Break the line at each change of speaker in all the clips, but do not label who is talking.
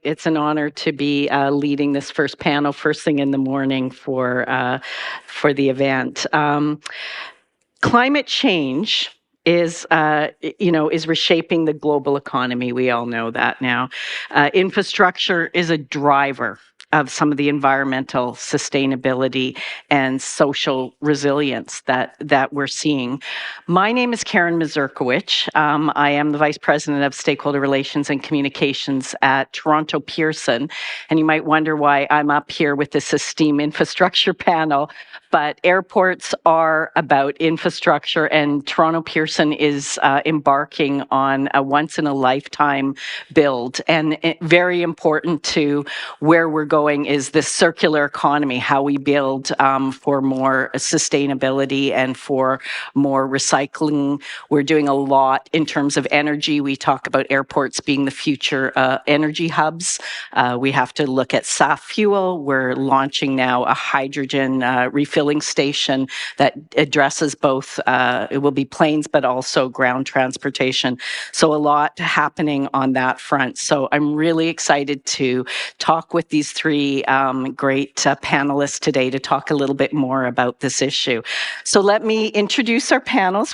It's an honor to be leading this first panel first thing in the morning for the event. Climate change is reshaping the global economy. We all know that now. Infrastructure is a driver of some of the environmental sustainability and social resilience that we're seeing. My name is Karen Mazurkewich. I am the Vice President of Stakeholder Relations and Communications at Toronto Pearson. And you might wonder why I'm up here with this esteemed infrastructure panel. But airports are about infrastructure, and Toronto Pearson is embarking on a once-in-a-lifetime build. And very important to where we're going is this circular economy, how we build for more sustainability and for more recycling. We're doing a lot in terms of energy. We talk about airports being the future energy hubs. We have to look at SAF fuel. We're launching now a hydrogen refilling station that addresses both, it will be planes, but also ground transportation. So a lot happening on that front. So I'm really excited to talk with these three great panelists today to talk a little bit more about this issue. So let me introduce our panelists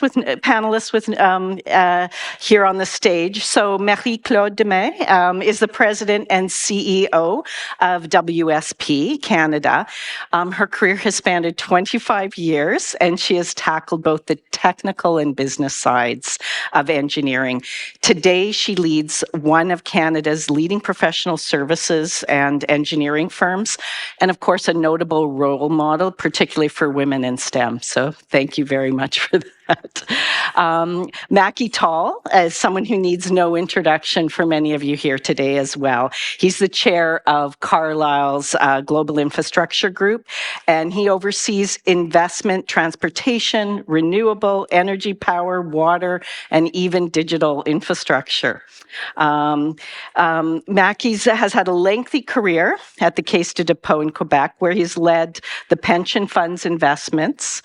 here on the stage. So Marie-Claude Dumas is the president and CEO of WSP Canada. Her career has spanned 25 years, and she has tackled both the technical and business sides of engineering. Today, she leads one of Canada's leading professional services and engineering firms, and of course, a notable role model, particularly for women in STEM. So thank you very much for that. Macky is someone who needs no introduction for many of you here today as well. He's the chair of Carlyle's Global Infrastructure Group, and he oversees investment, transportation, renewable energy, power, water, and even digital infrastructure. Macky has had a lengthy career at the Caisse de dépôt in Quebec, where he's led the pension fund's investments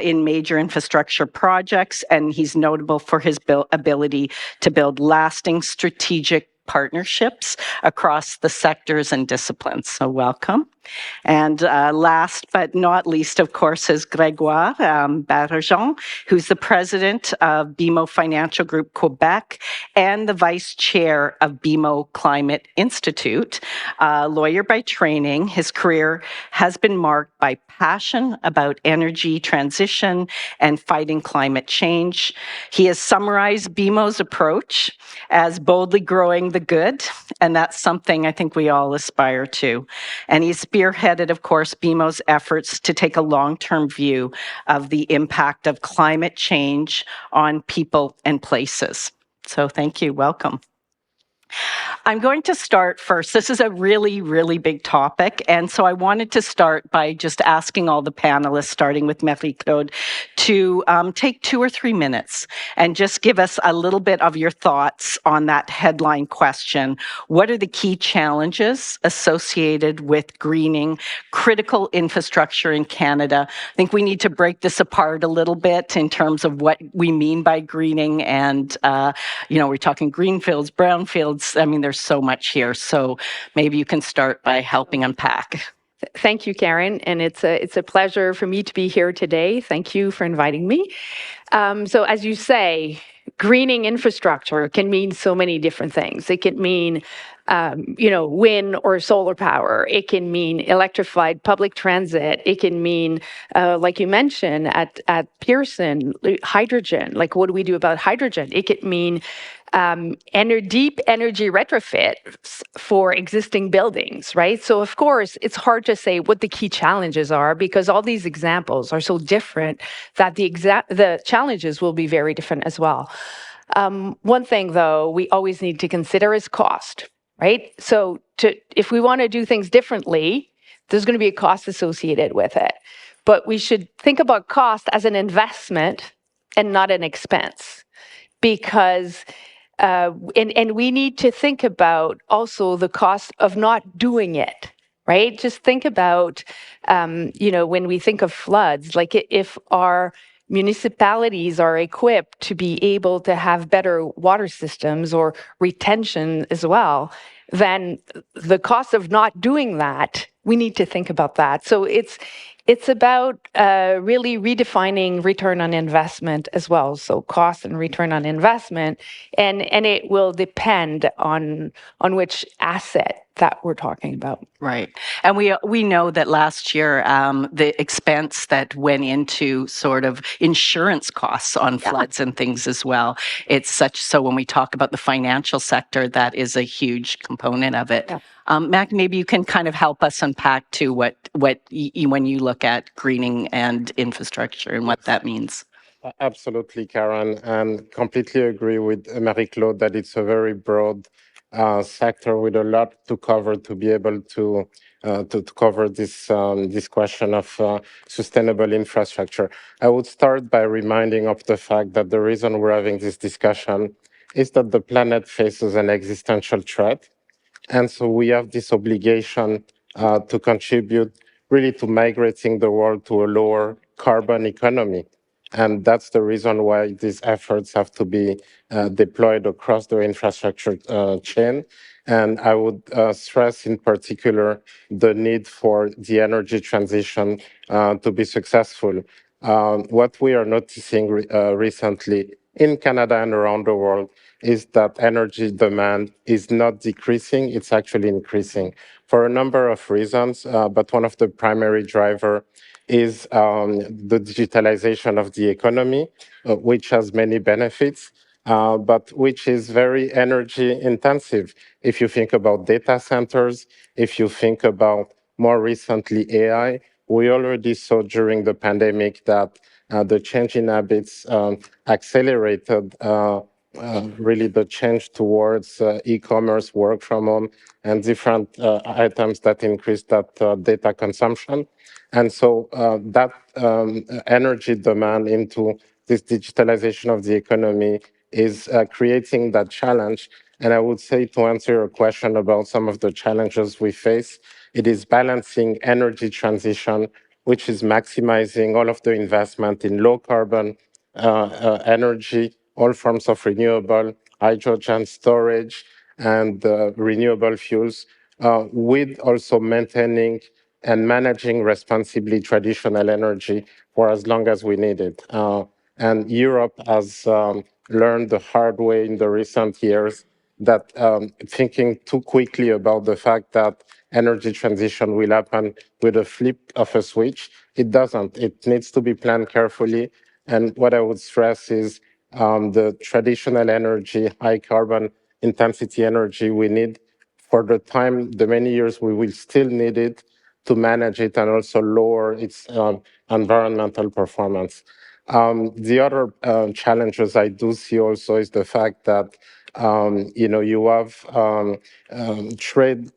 in major infrastructure projects, and he's notable for his ability to build lasting strategic partnerships across the sectors and disciplines. So welcome. And last but not least, of course, is Grégoire Baillargeon, who's the president of BMO Financial Group Quebec and the vice chair of BMO Climate Institute. Lawyer by training, his career has been marked by passion about energy transition and fighting climate change. He has summarized BMO's approach as boldly growing the good, and that's something I think we all aspire to. And he's spearheaded, of course, BMO's efforts to take a long-term view of the impact of climate change on people and places. So thank you. Welcome. I'm going to start first. This is a really, really big topic, and so I wanted to start by just asking all the panelists, starting with Marie-Claude, to take 2 or 3 minutes and just give us a little bit of your thoughts on that headline question. What are the key challenges associated with greening critical infrastructure in Canada? I think we need to break this apart a little bit in terms of what we mean by greening, and we're talking greenfields, brownfields. I mean, there's so much here. So maybe you can start by helping unpack.
Thank you, Karen, and it's a pleasure for me to be here today. Thank you for inviting me. So as you say, greening infrastructure can mean so many different things. It can mean wind or solar power. It can mean electrified public transit. It can mean, like you mentioned, at Pearson, hydrogen. Like, what do we do about hydrogen? It could mean deep energy retrofit for existing buildings, right? So, of course, it's hard to say what the key challenges are because all these examples are so different that the challenges will be very different as well. One thing, though, we always need to consider is cost. Right? So if we want to do things differently, there's going to be a cost associated with it. But we should think about cost as an investment and not an expense. Because, and we need to think about also the cost of not doing it. Right? Just think about, when we think of floods, like if our municipalities are equipped to be able to have better water systems or retention as well, then the cost of not doing that, we need to think about that. So it's about really redefining return on investment as well. So cost and return on investment, and it will depend on which asset that we're talking about.
Right. And we know that last year, the expense that went into sort of insurance costs on floods and things as well. It's such, so when we talk about the financial sector, that is a huge component of it.
Yeah.
Mac, maybe you can kind of help us unpack too what when you look at greening and infrastructure and what that means.
Absolutely, Karen, and completely agree with Marie-Claude that it's a very broad sector with a lot to cover to be able to cover this question of sustainable infrastructure. I would start by reminding of the fact that the reason we're having this discussion is that the planet faces an existential threat. And so we have this obligation to contribute really to migrating the world to a lower carbon economy. And that's the reason why these efforts have to be deployed across the infrastructure chain. And I would stress in particular the need for the energy transition to be successful. What we are noticing recently in Canada and around the world is that energy demand is not decreasing, it's actually increasing for a number of reasons, but one of the primary driver is the digitalization of the economy, which has many benefits, but which is very energy intensive. If you think about data centers, if you think about more recently AI, we already saw during the pandemic that the change in habits accelerated really the change towards e-commerce, work from home, and different items that increase that data consumption. And so that energy demand into this digitalization of the economy is creating that challenge. And I would say, to answer your question about some of the challenges we face, it is balancing energy transition, which is maximizing all of the investment in low carbon energy, all forms of renewable, hydrogen storage, and renewable fuels, with also maintaining and managing responsibly traditional energy for as long as we need it. And Europe has learned the hard way in the recent years that thinking too quickly about the fact that energy transition will happen with a flip of a switch, it doesn't. It needs to be planned carefully. And what I would stress is the traditional energy, high carbon intensity energy we need for the time, the many years we will still need it to manage it and also lower its environmental performance. The other challenges I do see also is the fact that you have trade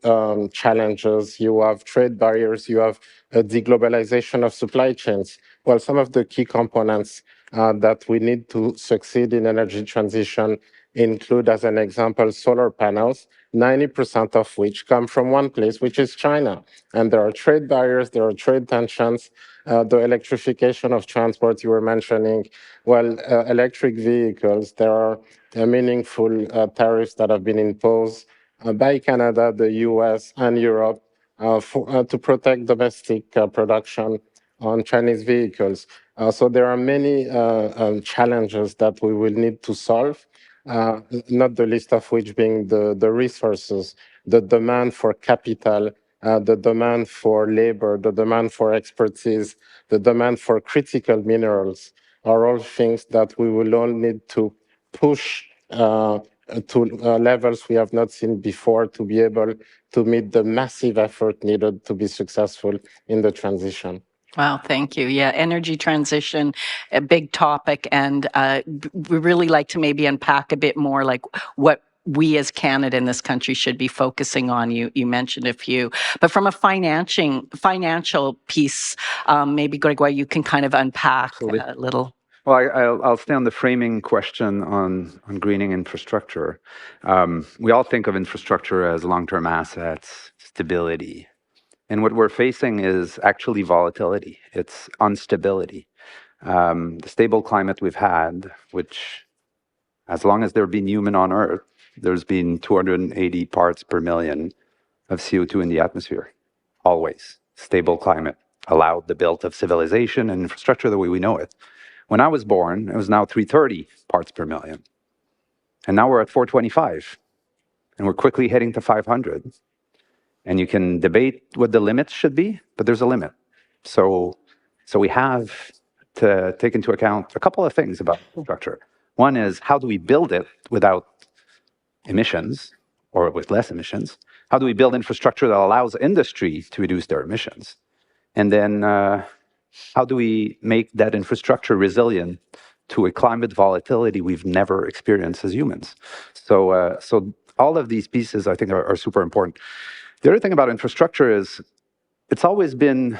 challenges, you have trade barriers, you have a deglobalization of supply chains. Well, some of the key components that we need to succeed in energy transition include, as an example, solar panels, 90% of which come from one place, which is China. And there are trade barriers, there are trade tensions. The electrification of transport you were mentioning, well, electric vehicles, there are meaningful tariffs that have been imposed by Canada, the US, and Europe to protect domestic production on Chinese vehicles. So there are many challenges that we will need to solve, not the least of which being the resources, the demand for capital, the demand for labor, the demand for expertise, the demand for critical minerals are all things that we will all need to push to levels we have not seen before to be able to meet the massive effort needed to be successful in the transition.
Wow, thank you. Yeah, energy transition, a big topic, and we really like to maybe unpack a bit more like what we as Canada in this country should be focusing on. You mentioned a few, but from a financial piece, maybe Grégoire, you can kind of unpack a little.
Well, I'll stay on the framing question on greening infrastructure. We all think of infrastructure as long-term assets, stability. And what we're facing is actually volatility. It's instability. The stable climate we've had, which as long as there have been human on Earth, there's been 280 parts per million of CO2 in the atmosphere. Always. Stable climate allowed the build of civilization and infrastructure the way we know it. When I was born, it was now 330 parts per million. And now we're at 425. And we're quickly heading to 500. And you can debate what the limits should be, but there's a limit. So we have to take into account a couple of things about infrastructure. One is, how do we build it without emissions or with less emissions? How do we build infrastructure that allows industry to reduce their emissions? And then how do we make that infrastructure resilient to a climate volatility we've never experienced as humans? So all of these pieces, I think, are super important. The other thing about infrastructure is it's always been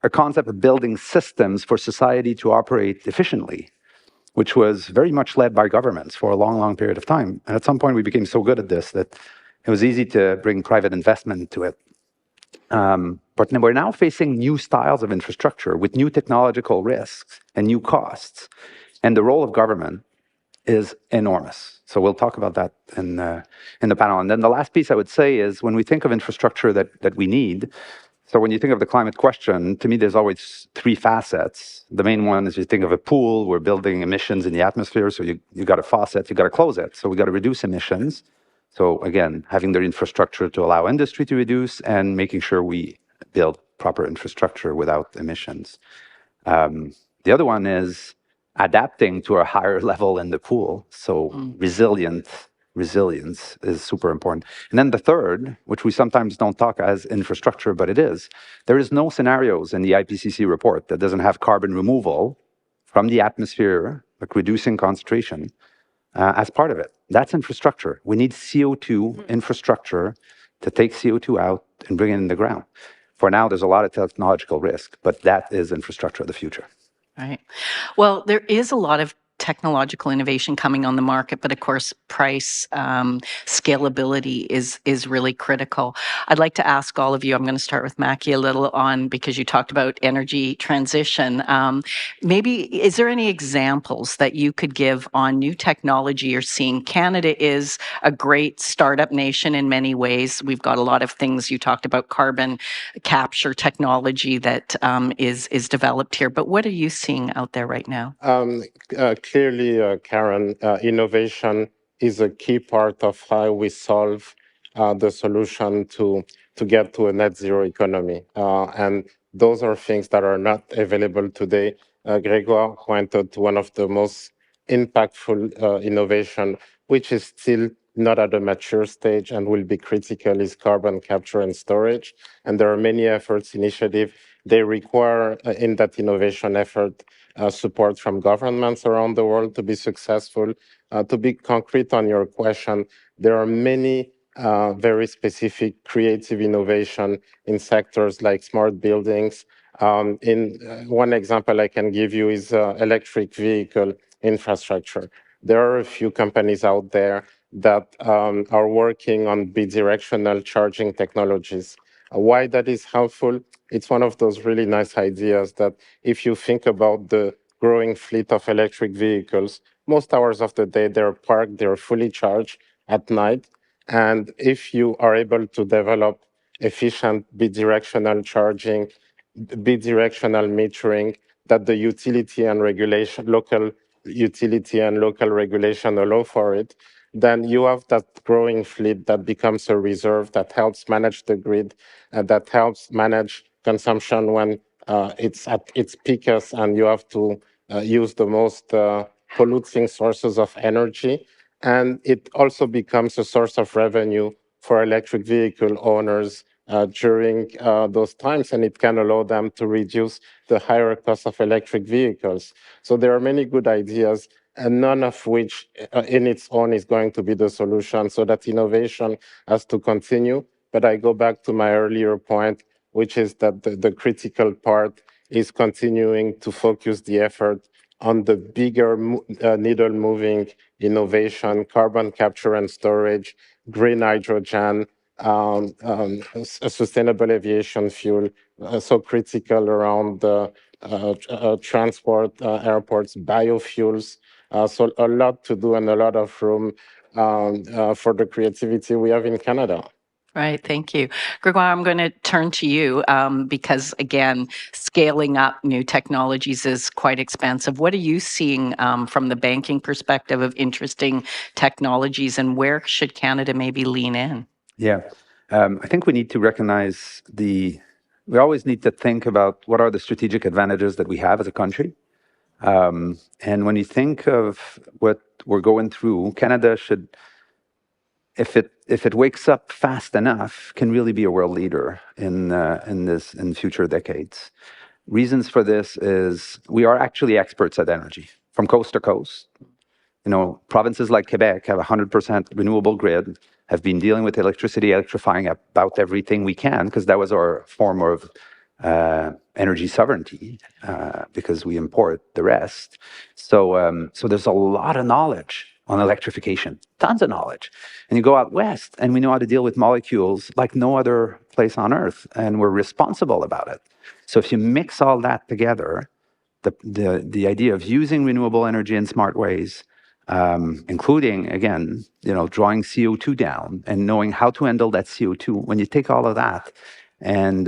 a concept of building systems for society to operate efficiently, which was very much led by governments for a long, long period of time. And at some point, we became so good at this that it was easy to bring private investment into it. But we're now facing new styles of infrastructure with new technological risks and new costs. And the role of government is enormous. So we'll talk about that in the panel. And then the last piece I would say is when we think of infrastructure that we need, so when you think of the climate question, to me, there's always three facets. The main one is you think of a pool, we're building emissions in the atmosphere, so you got a faucet, you got to close it. So we got to reduce emissions. So again, having the infrastructure to allow industry to reduce and making sure we build proper infrastructure without emissions. The other one is adapting to a higher level in the pool. So resilience is super important. And then the third, which we sometimes don't talk as infrastructure, but it is, there is no scenarios in the IPCC report that doesn't have carbon removal from the atmosphere, like reducing concentration, as part of it. That's infrastructure. We need CO2 infrastructure to take CO2 out and bring it in the ground. For now, there's a lot of technological risk, but that is infrastructure of the future.
Right. Well, there is a lot of technological innovation coming on the market, but of course, price, scalability is really critical. I'd like to ask all of you, I'm going to start with Macky a little on, because you talked about energy transition. Maybe, is there any examples that you could give on new technology you're seeing? Canada is a great startup nation in many ways. We've got a lot of things. You talked about carbon capture technology that is developed here, but what are you seeing out there right now?
Clearly, Karen, innovation is a key part of how we solve the solution to get to a net zero economy. And those are things that are not available today. Grégoire pointed to one of the most impactful innovation, which is still not at a mature stage and will be critical, is carbon capture and storage. And there are many efforts, initiatives. They require, in that innovation effort, support from governments around the world to be successful. To be concrete on your question, there are many very specific creative innovation in sectors like smart buildings. One example I can give you is electric vehicle infrastructure. There are a few companies out there that are working on bidirectional charging technologies. Why that is helpful? It's one of those really nice ideas that if you think about the growing fleet of electric vehicles, most hours of the day they're parked, they're fully charged at night. And if you are able to develop efficient bidirectional charging, bidirectional metering, that the utility and regulation, local utility and local regulation allow for it, then you have that growing fleet that becomes a reserve that helps manage the grid, that helps manage consumption when it's at its peakest and you have to use the most polluting sources of energy. And it also becomes a source of revenue for electric vehicle owners during those times, and it can allow them to reduce the higher cost of electric vehicles. So there are many good ideas, and none of which in its own is going to be the solution. So that innovation has to continue. But I go back to my earlier point, which is that the critical part is continuing to focus the effort on the bigger needle-moving innovation, carbon capture and storage, green hydrogen, sustainable aviation fuel, so critical around transport, airports, biofuels. So a lot to do and a lot of room for the creativity we have in Canada.
Right, thank you. Grégoire, I'm going to turn to you because, again, scaling up new technologies is quite expensive. What are you seeing from the banking perspective of interesting technologies, and where should Canada maybe lean in?
Yeah, I think we need to recognize we always need to think about what are the strategic advantages that we have as a country. And when you think of what we're going through, Canada should, if it wakes up fast enough, can really be a world leader in future decades. Reasons for this is we are actually experts at energy from coast to coast. You know, provinces like Quebec have a 100% renewable grid, have been dealing with electricity, electrifying about everything we can, because that was our form of energy sovereignty, because we import the rest. So there's a lot of knowledge on electrification, tons of knowledge. And you go out west, and we know how to deal with molecules like no other place on Earth, and we're responsible about it. So if you mix all that together, the idea of using renewable energy in smart ways, including, again, drawing CO2 down and knowing how to handle that CO2. When you take all of that and,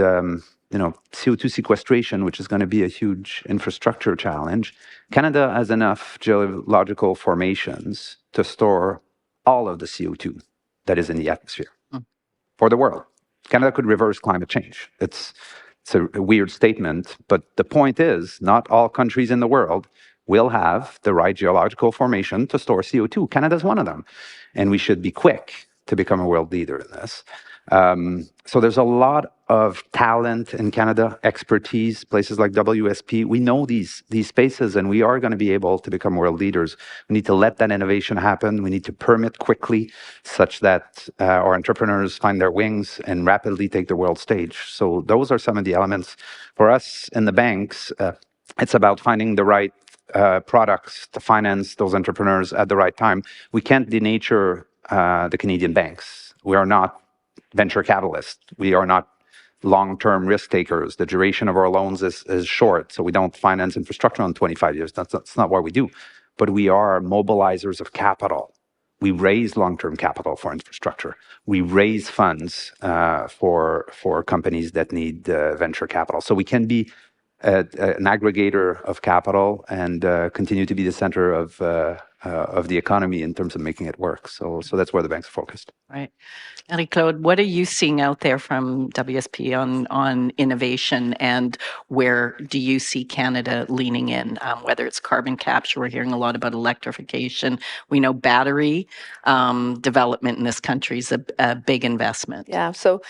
CO2 sequestration, which is going to be a huge infrastructure challenge, Canada has enough geological formations to store all of the CO2 that is in the atmosphere for the world. Canada could reverse climate change. It's a weird statement, but the point is not all countries in the world will have the right geological formation to store CO2. Canada's one of them. And we should be quick to become a world leader in this. So there's a lot of talent in Canada, expertise, places like WSP. We know these spaces, and we are going to be able to become world leaders. We need to let that innovation happen. We need to permit quickly such that our entrepreneurs find their wings and rapidly take the world stage. So those are some of the elements. For us in the banks, it's about finding the right products to finance those entrepreneurs at the right time. We can't denature the Canadian banks. We are not venture capitalists. We are not long-term risk takers. The duration of our loans is short, so we don't finance infrastructure on 25 years. That's not what we do. But we are mobilizers of capital. We raise long-term capital for infrastructure. We raise funds for companies that need venture capital. So we can be an aggregator of capital and continue to be the center of the economy in terms of making it work. So that's where the banks are focused.
Right. Marie-Claude, what are you seeing out there from WSP on innovation, and where do you see Canada leaning in, whether it's carbon capture? We're hearing a lot about electrification. We know battery development in this country is a big investment.
Yeah, so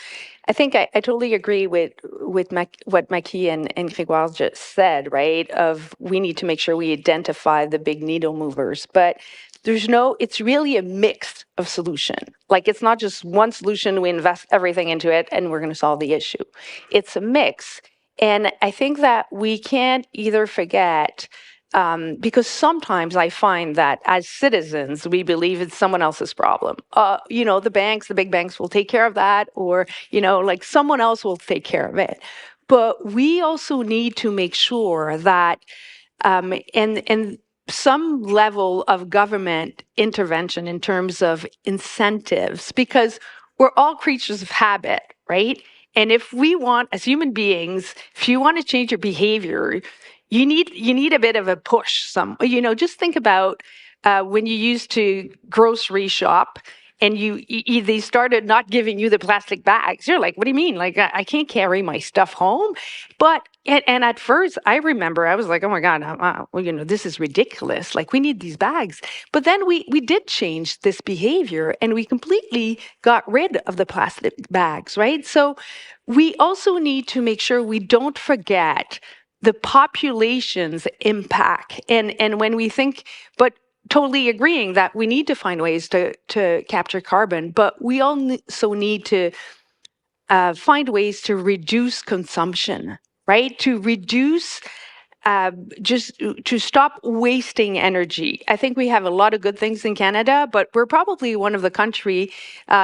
I think I totally agree with what Macky and Grégoire just said, right? Of we need to make sure we identify the big needle movers, but it's really a mix of solution. Like it's not just one solution, we invest everything into it and we're going to solve the issue. It's a mix. And I think that we can't either forget, because sometimes I find that as citizens, we believe it's someone else's problem. The big banks will take care of that, or, like someone else will take care of it. But we also need to make sure that, and some level of government intervention in terms of incentives, because we're all creatures of habit, right? And if we want, as human beings, if you want to change your behavior, you need a bit of a push. Just think about when you used to grocery shop and they started not giving you the plastic bags. You're like, what do you mean? Like, I can't carry my stuff home. But, and at first, I remember I was like, oh my God, this is ridiculous. Like, we need these bags. But then we did change this behavior and we completely got rid of the plastic bags, right? So we also need to make sure we don't forget the population's impact. And when we think, but totally agreeing that we need to find ways to capture carbon, but we also need to find ways to reduce consumption, right? To reduce, just to stop wasting energy. I think we have a lot of good things in Canada, but we're probably one of the country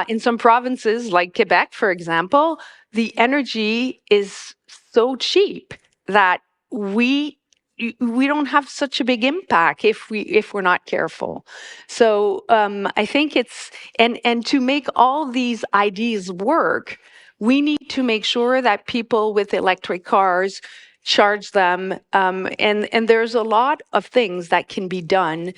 in some provinces like Quebec, for example, the energy is so cheap that we don't have such a big impact if we're not careful. So I think it's and to make all these ideas work, we need to make sure that people with electric cars charge them, and there's a lot of things that can be done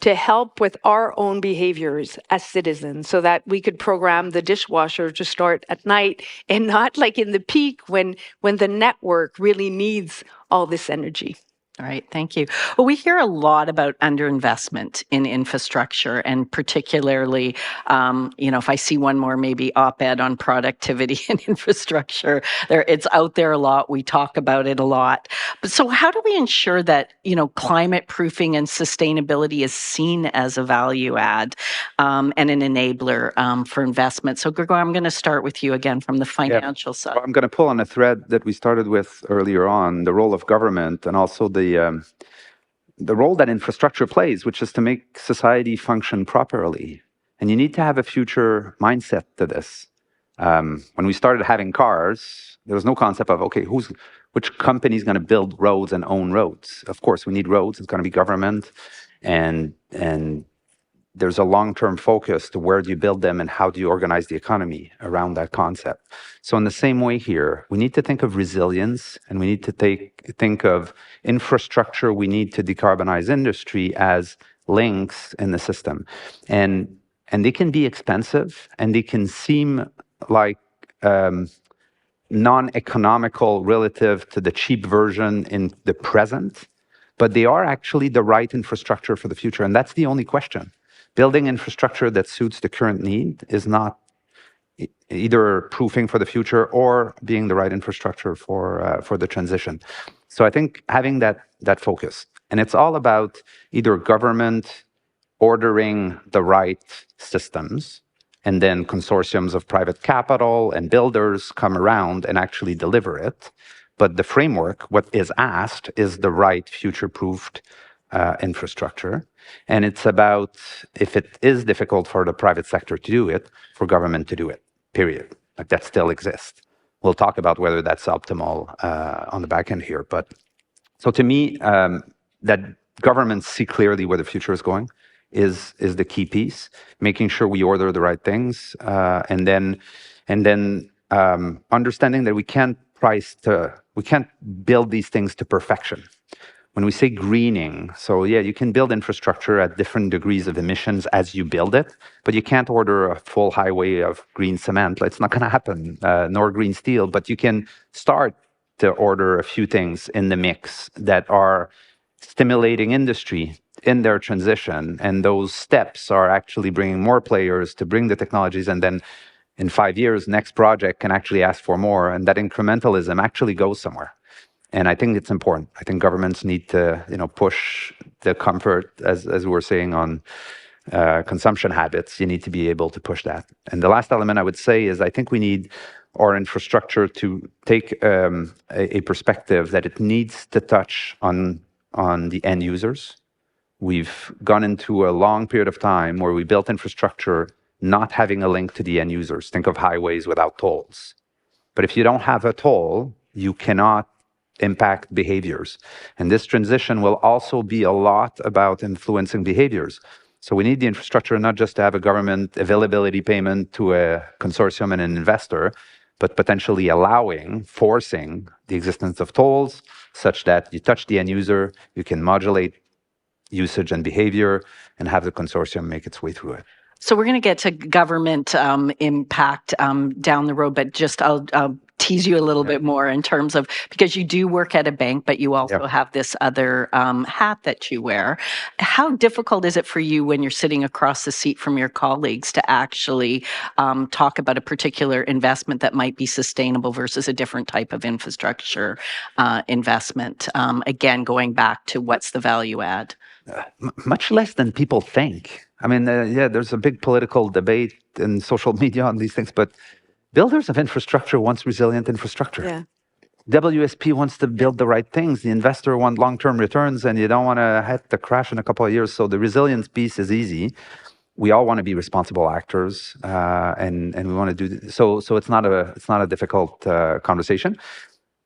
to help with our own behaviors as citizens, so that we could program the dishwasher to start at night and not like in the peak when the network really needs all this energy.
All right, thank you. Well, we hear a lot about underinvestment in infrastructure, and particularly, if I see one more maybe op-ed on productivity and infrastructure, it's out there a lot. We talk about it a lot. But so, how do we ensure that climate proofing and sustainability is seen as a value add and an enabler for investment? So, Grégoire, I'm going to start with you again from the financial side.
Well, I'm going to pull on a thread that we started with earlier on, the role of government and also the role that infrastructure plays, which is to make society function properly. And you need to have a future mindset to this. When we started having cars, there was no concept of, okay, which company is going to build roads and own roads? Of course, we need roads. It's going to be government. And there's a long-term focus to where do you build them and how do you organize the economy around that concept. So in the same way here, we need to think of resilience, and we need to think of infrastructure. We need to decarbonize industry as links in the system. And they can be expensive, and they can seem like non-economical relative to the cheap version in the present, but they are actually the right infrastructure for the future. And that's the only question. Building infrastructure that suits the current need is not either proofing for the future or being the right infrastructure for the transition. So I think having that focus, and it's all about either government ordering the right systems, and then consortiums of private capital and builders come around and actually deliver it. But the framework, what is asked, is the right future-proofed infrastructure. And it's about, if it is difficult for the private sector to do it, for government to do it, period. Like, that still exists. We'll talk about whether that's optimal on the back end here. But so to me, that governments see clearly where the future is going is the key piece, making sure we order the right things, and then understanding that we can't build these things to perfection. When we say greening, so yeah, you can build infrastructure at different degrees of emissions as you build it, but you can't order a full highway of green cement. It's not going to happen, nor green steel, but you can start to order a few things in the mix that are stimulating industry in their transition. And those steps are actually bringing more players to bring the technologies, and then in 5 years, next project can actually ask for more, and that incrementalism actually goes somewhere. And I think it's important. I think governments need to, push the comfort, as we were saying, on consumption habits. You need to be able to push that. And the last element I would say is I think we need our infrastructure to take a perspective that it needs to touch on the end users. We've gone into a long period of time where we built infrastructure not having a link to the end users. Think of highways without tolls. But if you don't have a toll, you cannot impact behaviors. And this transition will also be a lot about influencing behaviors. So we need the infrastructure not just to have a government availability payment to a consortium and an investor, but potentially forcing the existence of tolls such that you touch the end user, you can modulate usage and behavior, and have the consortium make its way through it.
So we're going to get to government impact down the road, but just I'll tease you a little bit more in terms of, because you do work at a bank, but you also have this other hat that you wear. How difficult is it for you when you're sitting across the seat from your colleagues to actually talk about a particular investment that might be sustainable versus a different type of infrastructure investment? Again, going back to what's the value add?
Much less than people think. I mean, there's a big political debate in social media on these things, but builders of infrastructure wants resilient infrastructure.
Yeah.
WSP wants to build the right things. The investor wants long-term returns, and you don't want to hit the crash in a couple of years. So the resilience piece is easy. We all want to be responsible actors, and we want to do so. So it's not a difficult conversation.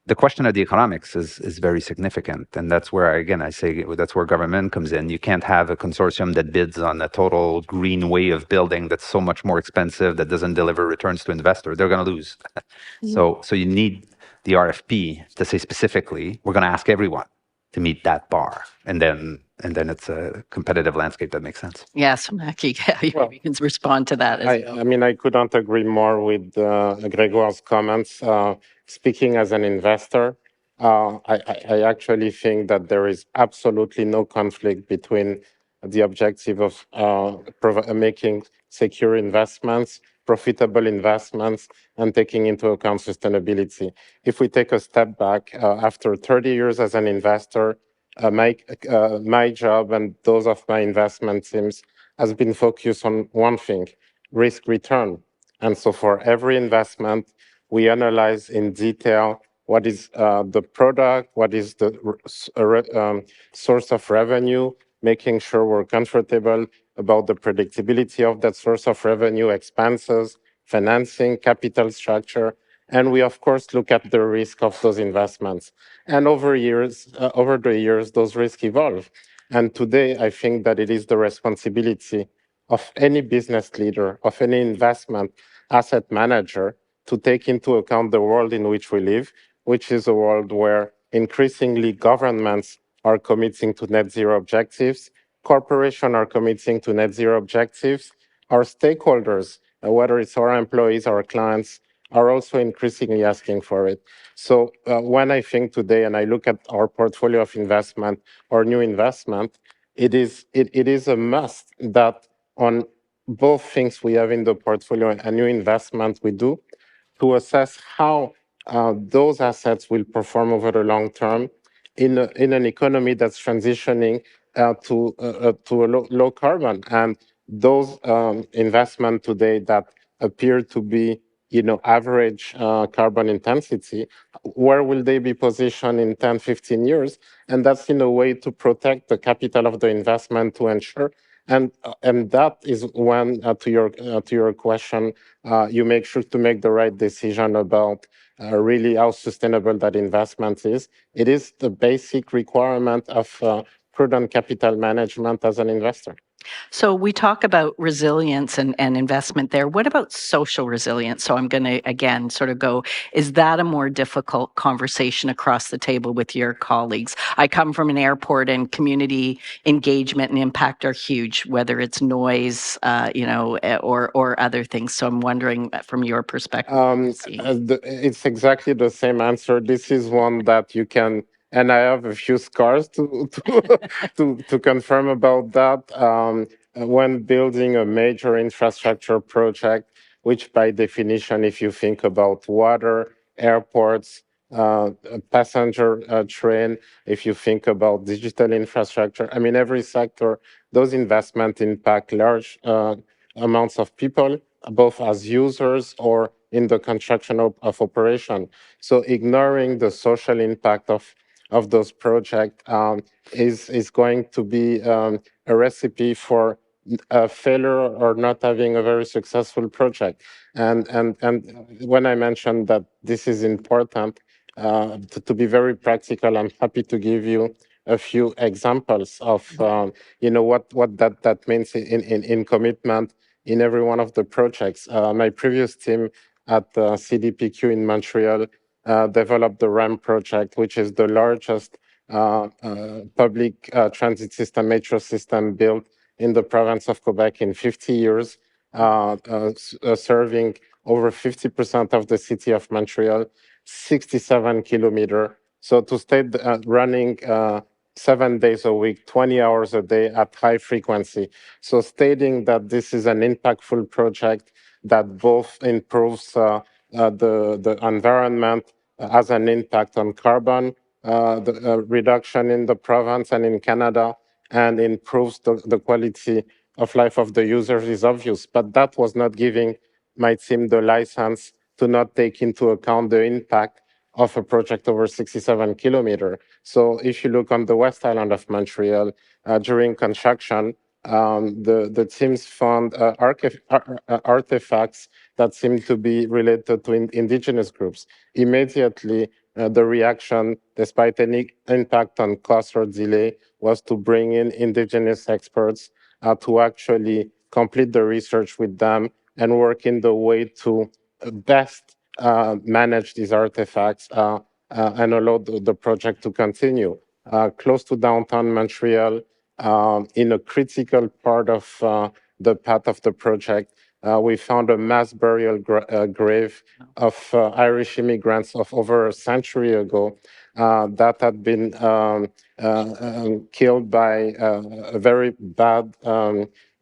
the question of the economics is very significant, and that's where I say that's where government comes in. You can't have a consortium that bids on a total green way of building that's so much more expensive that doesn't deliver returns to investors. They're going to lose. So you need the RFP to say specifically, we're going to ask everyone to meet that bar, and then it's a competitive landscape that makes sense.
Yes, Macky, you can respond to that as well.
I mean, I couldn't agree more with Grégoire's comments. Speaking as an investor, I actually think that there is absolutely no conflict between the objective of making secure investments, profitable investments, and taking into account sustainability. If we take a step back, after 30 years as an investor, my job and those of my investment teams has been focused on one thing: risk return. And so for every investment, we analyze in detail what is the product, what is the source of revenue, making sure we're comfortable about the predictability of that source of revenue, expenses, financing, capital structure. And we, of course, look at the risk of those investments. And over the years, those risks evolve. And today, I think that it is the responsibility of any business leader, of any investment asset manager, to take into account the world in which we live, which is a world where increasingly governments are committing to net zero objectives, corporations are committing to net zero objectives, our stakeholders, whether it's our employees, our clients, are also increasingly asking for it. So when I think today and I look at our portfolio of investment or new investment, it is a must that on both things we have in the portfolio and new investment we do, to assess how those assets will perform over the long term in an economy that's transitioning to a low carbon. And those investments today that appear to be, average carbon intensity, where will they be positioned in 10, 15 years? And that's in a way to protect the capital of the investment, to ensure. And that is when, to your question, you make sure to make the right decision about really how sustainable that investment is. It is the basic requirement of prudent capital management as an investor.
So we talk about resilience and investment there. What about social resilience? So I'm going to, again, sort of go, is that a more difficult conversation across the table with your colleagues? I come from an airport, and community engagement and impact are huge, whether it's noise, or other things. So I'm wondering from your perspective.
It's exactly the same answer. This is one that you can, and I have a few scars to confirm about that. When building a major infrastructure project, which by definition, if you think about water, airports, passenger train, if you think about digital infrastructure, I mean, every sector, those investments impact large amounts of people, both as users or in the construction of operation. So ignoring the social impact of those projects is going to be a recipe for a failure or not having a very successful project. And when I mentioned that this is important, to be very practical, I'm happy to give you a few examples of what that means in commitment in every one of the projects. My previous team at CDPQ in Montreal developed the RAM project, which is the largest public transit system, metro system built in the province of Quebec in 50 years, serving over 50% of the city of Montreal, 67 kilometers. So to stay running 7 days a week, 20 hours a day at high frequency. So stating that this is an impactful project that both improves the environment, has an impact on carbon, the reduction in the province and in Canada, and improves the quality of life of the users is obvious. But that was not giving my team the license to not take into account the impact of a project over 67 kilometers. So if you look on the West Island of Montreal, during construction, the teams found artifacts that seem to be related to Indigenous groups. Immediately the reaction, despite any impact on cost or delay, was to bring in Indigenous experts to actually complete the research with them and work in the way to best manage these artifacts and allow the project to continue. Close to downtown Montreal, in a critical part of the path of the project, we found a mass burial grave of Irish immigrants of over a century ago that had been killed by a very bad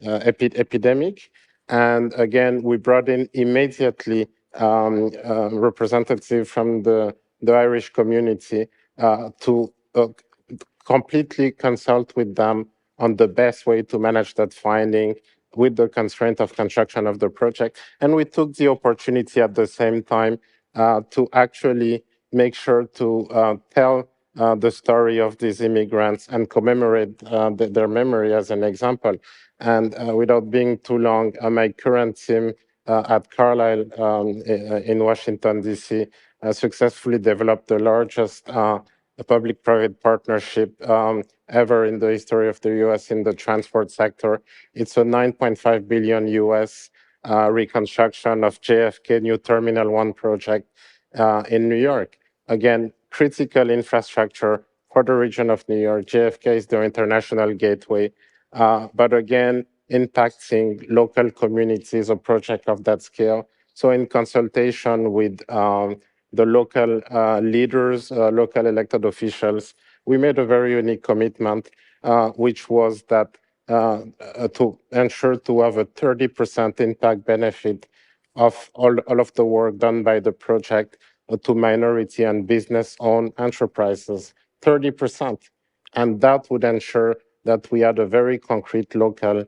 epidemic. And again, we brought in immediately representative from the Irish community to completely consult with them on the best way to manage that finding with the constraint of construction of the project. And we took the opportunity at the same time to actually make sure to tell the story of these immigrants and commemorate their memory as an example. And without being too long, my current team at Carlyle in Washington, D.C., successfully developed the largest public-private partnership ever in the history of the U.S. in the transport sector. It's a 9.5 billion U.S. Reconstruction of JFK New Terminal 1 project in New York. Again, critical infrastructure for the region of New York. JFK is the international gateway, but again, impacting local communities, a project of that scale. So in consultation with the local leaders, local elected officials, we made a very unique commitment, which was that to ensure to have a 30% impact benefit of all of the work done by the project to minority and business-owned enterprises, 30%. And that would ensure that we had a very concrete local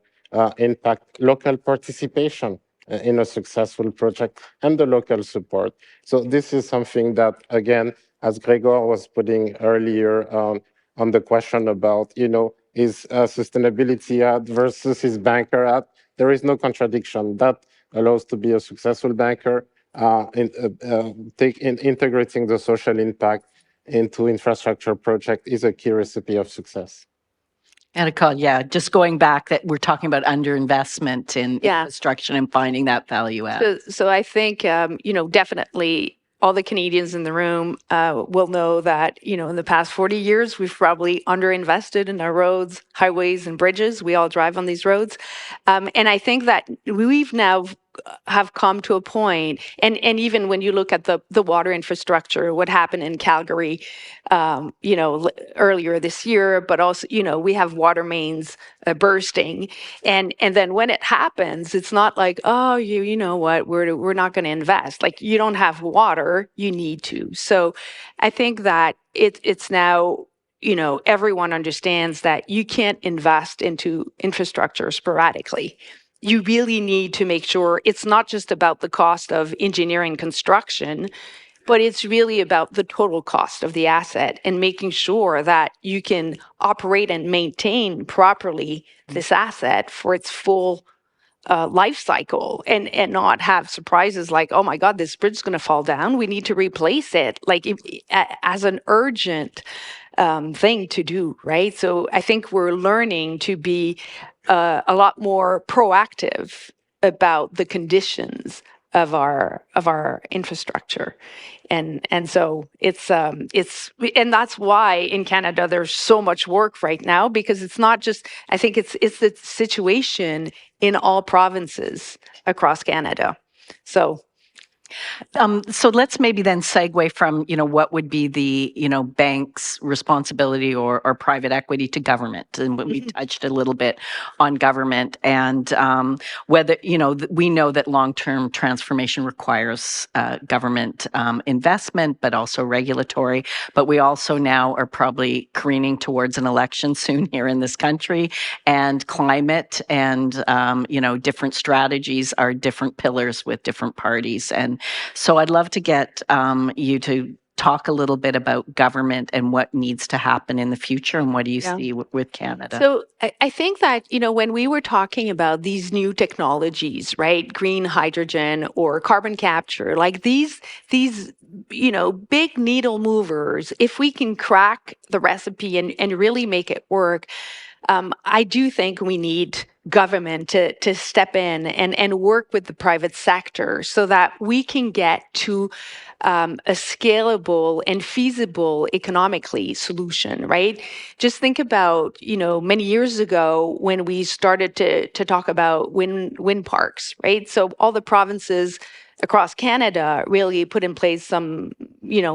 impact, local participation in a successful project and the local support. So this is something that, again, as Grégoire was putting earlier on the question about, is sustainability hat versus his banker hat, there is no contradiction. That allows to be a successful banker, integrating the social impact into infrastructure project is a key recipe of success.
Marie-Claude, yeah, just going back that we're talking about underinvestment in
Yeah.
infrastructure and finding that value add.
So I think, definitely all the Canadians in the room will know that, in the past 40 years, we've probably underinvested in our roads, highways, and bridges. We all drive on these roads. And I think that we've now have come to a point, and even when you look at the water infrastructure, what happened in Calgary, earlier this year, but also, we have water mains bursting, and then when it happens, it's not like, oh, you know what, we're not going to invest. Like, you don't have water, you need to. So I think that it's now, everyone understands that you can't invest into infrastructure sporadically. You really need to make sure it's not just about the cost of engineering construction, but it's really about the total cost of the asset and making sure that you can operate and maintain properly this asset for its full life cycle, and not have surprises like, oh my God, this bridge is going to fall down. We need to replace it, like as an urgent thing to do, right? So I think we're learning to be a lot more proactive about the conditions of our infrastructure, and so it's and that's why in Canada there's so much work right now, because it's not just, I think it's the situation in all provinces across Canada. So
let's maybe then segue from, what would be the, bank's responsibility or private equity to government. And we touched a little bit on government and whether, we know that long-term transformation requires government investment, but also regulatory. But we also now are probably careening towards an election soon here in this country, and climate and, different strategies are different pillars with different parties. And so I'd love to get you to talk a little bit about government and what needs to happen in the future, and what do you
Yeah.
see with Canada?
So I think that, when we were talking about these new technologies, right, green hydrogen or carbon capture, like these, big needle movers, if we can crack the recipe and really make it work, I do think we need government to step in and work with the private sector so that we can get to a scalable and feasible economically solution, right? Just think about, many years ago when we started to talk about wind parks, right? So all the provinces across Canada really put in place some,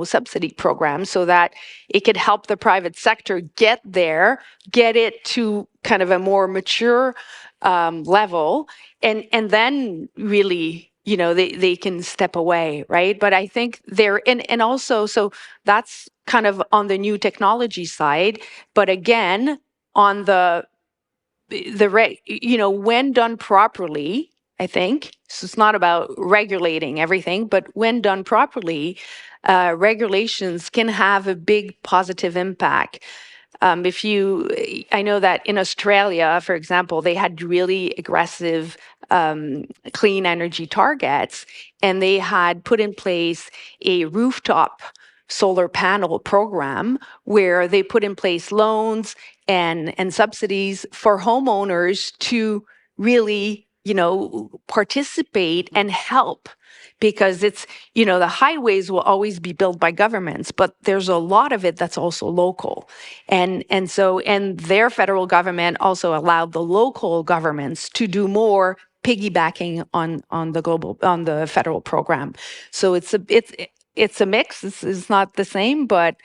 subsidy programs so that it could help the private sector get there, get it to kind of a more mature level, and then really, they can step away, right? But I think and also, so that's kind of on the new technology side. But again, on when done properly, I think, so it's not about regulating everything, but when done properly, regulations can have a big positive impact. I know that in Australia, for example, they had really aggressive clean energy targets, and they had put in place a rooftop solar panel program where they put in place loans and subsidies for homeowners to really, participate and help, because it's, the highways will always be built by governments, but there's a lot of it that's also local. And their federal government also allowed the local governments to do more piggybacking on the federal program. So it's a mix. It's not the same, but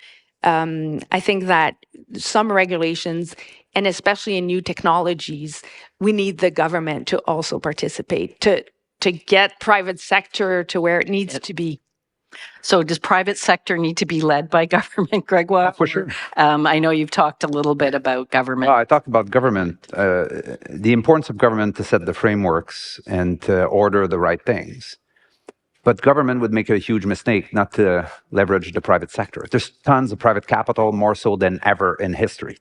I think that some regulations, and especially in new technologies, we need the government to also participate to get private sector to where it needs to be.
So does private sector need to be led by government, Grégoire?
For sure.
I know you've talked a little bit about government.
Well, I talked about government, the importance of government to set the frameworks and to order the right things. But government would make a huge mistake not to leverage the private sector. There's tons of private capital, more so than ever in history.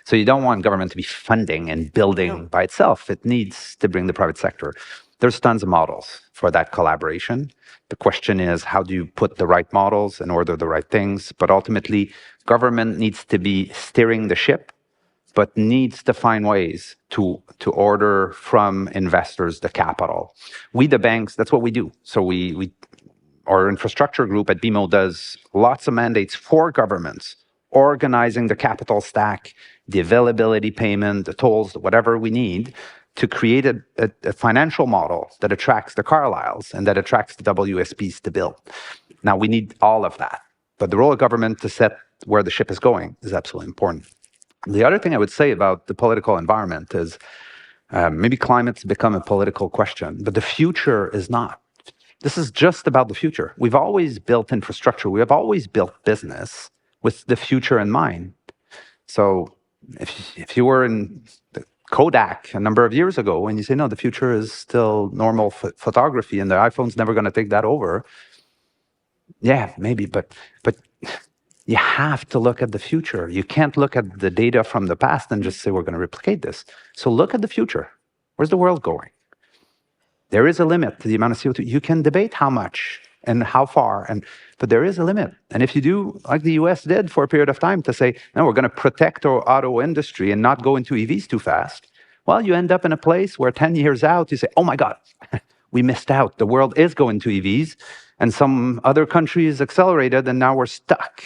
So you don't want government to be funding and building by itself. It needs to bring the private sector. There's tons of models for that collaboration. The question is, how do you put the right models and order the right things? But ultimately, government needs to be steering the ship, but needs to find ways to order from investors the capital. We, the banks, that's what we do. So our infrastructure group at BMO does lots of mandates for governments, organizing the capital stack, the availability payment, the tolls, whatever we need to create a financial model that attracts the Carlyles and that attracts the WSPs to build. Now, we need all of that. But the role of government to set where the ship is going is absolutely important. The other thing I would say about the political environment is maybe climate's become a political question, but the future is not. This is just about the future. We've always built infrastructure. We have always built business with the future in mind. So if you were in the Kodak a number of years ago and you say, no, the future is still normal photography and the iPhone's never going to take that over. Yeah, maybe, but you have to look at the future. You can't look at the data from the past and just say, we're going to replicate this. So look at the future. Where's the world going? There is a limit to the amount of CO2. You can debate how much and how far, but there is a limit. And if you do, like the US did for a period of time, to say, no, we're going to protect our auto industry and not go into EVs too fast, well, you end up in a place where 10 years out, you say, oh my God, we missed out. The world is going to EVs, and some other countries accelerated, and now we're stuck.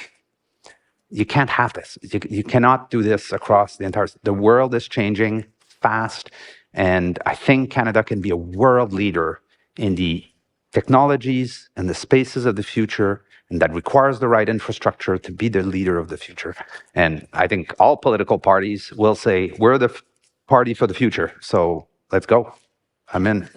You can't have this. You cannot do this across the entire... The world is changing fast, and I think Canada can be a world leader in the technologies and the spaces of the future, and that requires the right infrastructure to be the leader of the future. And I think all political parties will say, we're the party for the future, so let's go. I'm in.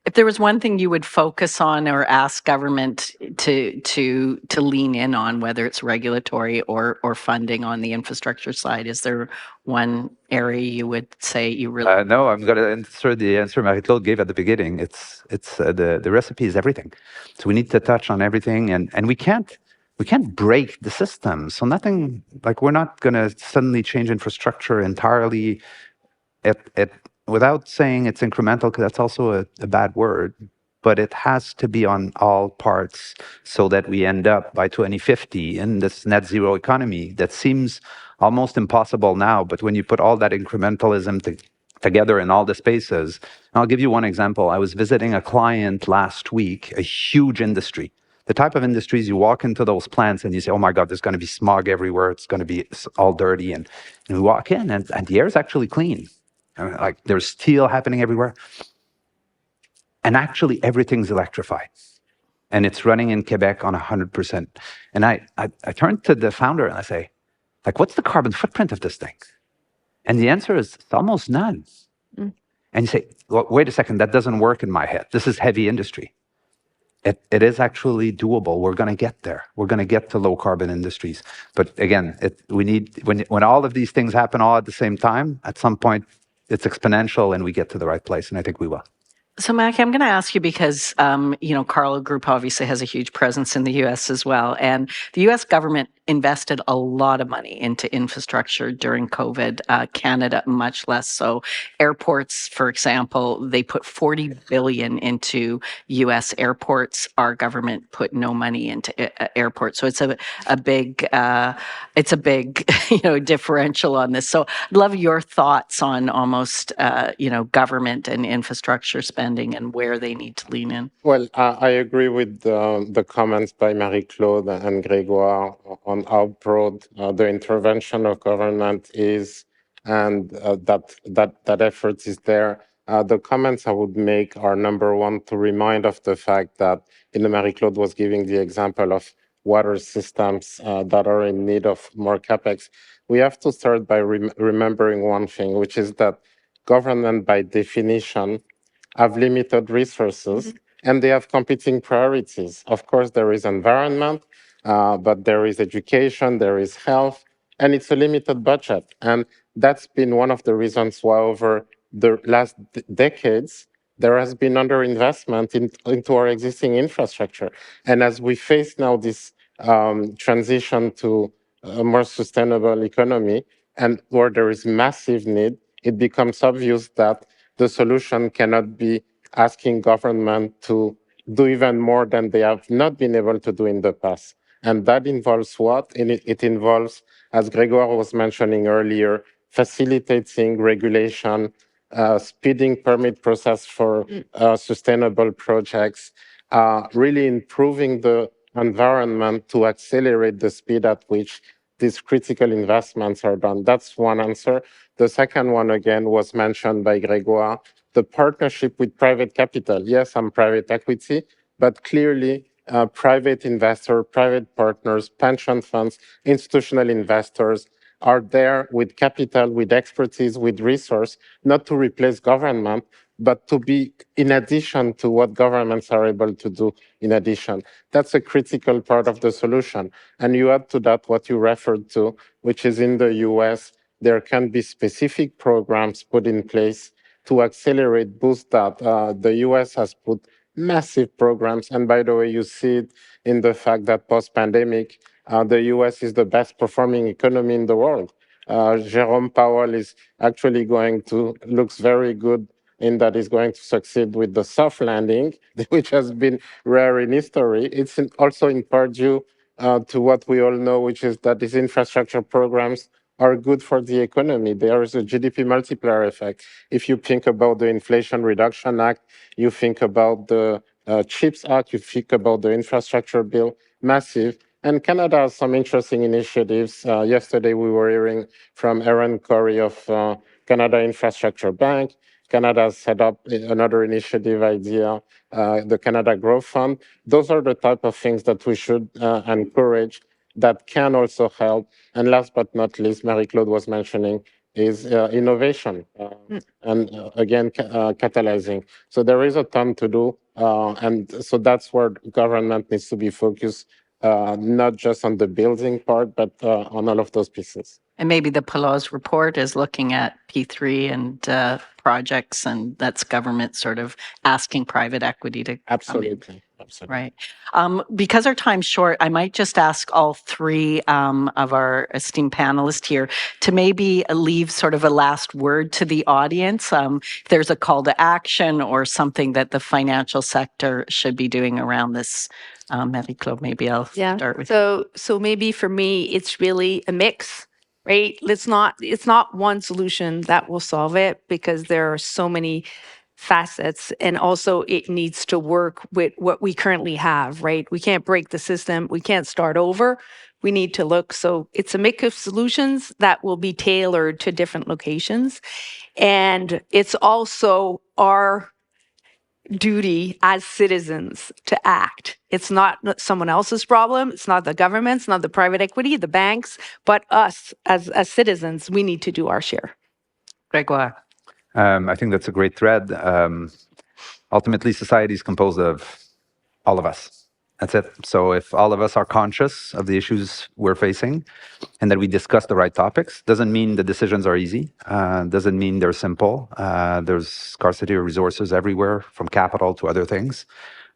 If there was one thing you would focus on or ask government to lean in on, whether it's regulatory or funding on the infrastructure side, is there one area you would say you really...
No, I'm going to answer the answer Marie-Claude gave at the beginning. The recipe is everything. So we need to touch on everything, and we can't we can't break the system. So nothing, like we're not going to suddenly change infrastructure entirely without saying it's incremental, because that's also a bad word, but it has to be on all parts so that we end up by 2050 in this net zero economy that seems almost impossible now. But when you put all that incrementalism together in all the spaces, I'll give you one example. I was visiting a client last week, a huge industry. The type of industries you walk into those plants and you say, oh my God, there's going to be smog everywhere. It's going to be all dirty. And we walk in and the air is actually clean. Like there's steel happening everywhere. And actually everything's electrified. And it's running in Quebec on 100%. And I turned to the founder and I say, like, what's the carbon footprint of this thing? And the answer is almost none. And you say, well, wait a second, that doesn't work in my head. This is heavy industry. It is actually doable. We're going to get there. We're going to get to low carbon industries. But again, we need, when all of these things happen all at the same time, at some point, it's exponential and we get to the right place. And I think we will.
So, Macky, I'm going to ask you because, Carlyle Group obviously has a huge presence in the U.S. as well. And the U.S. government invested a lot of money into infrastructure during COVID. Canada, much less so. Airports, for example, they put $40 billion into U.S. airports. Our government put no money into airports. So it's a big differential on this. So I'd love your thoughts on almost, government and infrastructure spending and where they need to lean in.
Well, I agree with the comments by Marie-Claude and Grégoire on how broad the intervention of government is, and that effort is there. The comments I would make are, number one, to remind of the fact that Marie-Claude was giving the example of water systems that are in need of more capex. We have to start by remembering one thing, which is that government, by definition, have limited resources and they have competing priorities. Of course, there is environment, but there is education, there is health, and it's a limited budget. And that's been one of the reasons why over the last decades, there has been underinvestment into our existing infrastructure. And as we face now this transition to a more sustainable economy, and where there is massive need, it becomes obvious that the solution cannot be asking government to do even more than they have not been able to do in the past. And that involves what? It involves, as Grégoire was mentioning earlier, facilitating regulation, speeding permit process for sustainable projects, really improving the environment to accelerate the speed at which these critical investments are done. That's one answer. The second one, again, was mentioned by Grégoire, the partnership with private capital. Yes, I'm private equity, but clearly private investor, private partners, pension funds, institutional investors are there with capital, with expertise, with resource, not to replace government, but to be in addition to what governments are able to do in addition. That's a critical part of the solution. And you add to that what you referred to, which is in the US, there can be specific programs put in place to accelerate, boost that. The US has put massive programs. And by the way, you see it in the fact that post-pandemic, the US is the best performing economy in the world. Jerome Powell is actually looks very good in that is going to succeed with the soft landing, which has been rare in history. It's also in part due to what we all know, which is that these infrastructure programs are good for the economy. There is a GDP multiplier effect. If you think about the Inflation Reduction Act, you think about the CHIPS Act, you think about the infrastructure bill, massive. And Canada has some interesting initiatives. Yesterday, we were hearing from Aaron Corey of Canada Infrastructure Bank. Canada has set up another initiative idea, the Canada Growth Fund. Those are the type of things that we should encourage that can also help. And last but not least, Marie-Claude was mentioning is innovation and again, catalyzing. So there is a ton to do. And so that's where government needs to be focused, not just on the building part, but on all of those pieces.
And maybe the Pelot's report is looking at P3 and projects, and that's government sort of asking private equity to come in.
Absolutely.
Right. Because our time's short, I might just ask all three of our esteemed panelists here to maybe leave sort of a last word to the audience. If there's a call to action or something that the financial sector should be doing around this. Marie-Claude, maybe I'll start with you.
So maybe for me, it's really a mix, right? It's not one solution that will solve it, because there are so many facets, and also it needs to work with what we currently have, right? We can't break the system. We can't start over. We need to look. So it's a mix of solutions that will be tailored to different locations. And it's also our duty as citizens to act. It's not someone else's problem. It's not the government, it's not the private equity, the banks, but us as citizens, we need to do our share.
Grégoire.
I think that's a great thread. Ultimately, society is composed of all of us. That's it. So if all of us are conscious of the issues we're facing and that we discuss the right topics, doesn't mean the decisions are easy, doesn't mean they're simple. There's scarcity of resources everywhere, from capital to other things.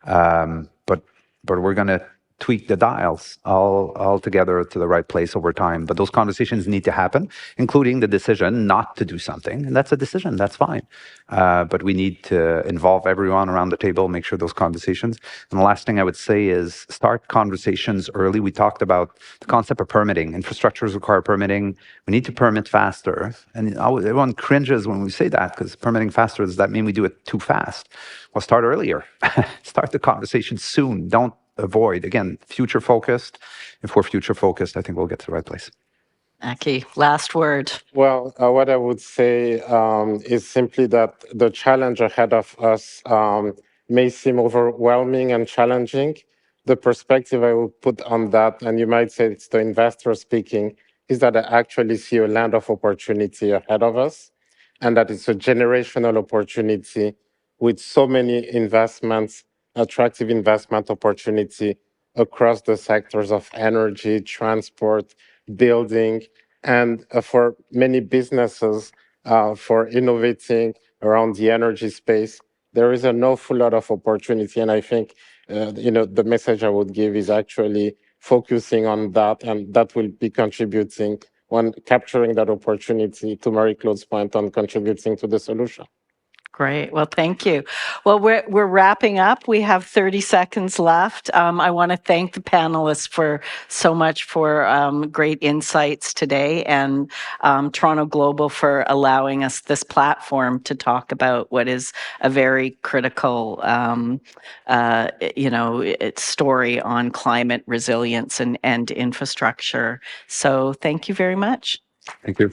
But we're going to tweak the dials all together to the right place over time. But those conversations need to happen, including the decision not to do something. And that's a decision, that's fine. But we need to involve everyone around the table, make sure those conversations. And the last thing I would say is start conversations early. We talked about the concept of permitting. Infrastructures require permitting. We need to permit faster. And everyone cringes when we say that, because permitting faster, does that mean we do it too fast? Well, start earlier. Start the conversation soon. Don't avoid. Again, future focused. If we're future focused, I think we'll get to the right place.
Macky, last word.
Well, what I would say is simply that the challenge ahead of us may seem overwhelming and challenging. The perspective I would put on that, and you might say it's the investor speaking, is that I actually see a land of opportunity ahead of us, and that it's a generational opportunity with so many investments, attractive investment opportunity across the sectors of energy, transport, building, and for many businesses, for innovating around the energy space. There is an awful lot of opportunity, and I think the message I would give is actually focusing on that, and that will be contributing on capturing that opportunity, to Marie-Claude's point, on contributing to the solution.
Great. Well, thank you. Well, we're wrapping up. We have 30 seconds left. I want to thank the panelists for so much for great insights today, and Toronto Global for allowing us this platform to talk about what is a very critical, story on climate resilience and infrastructure. So, thank you very much.
Thank you.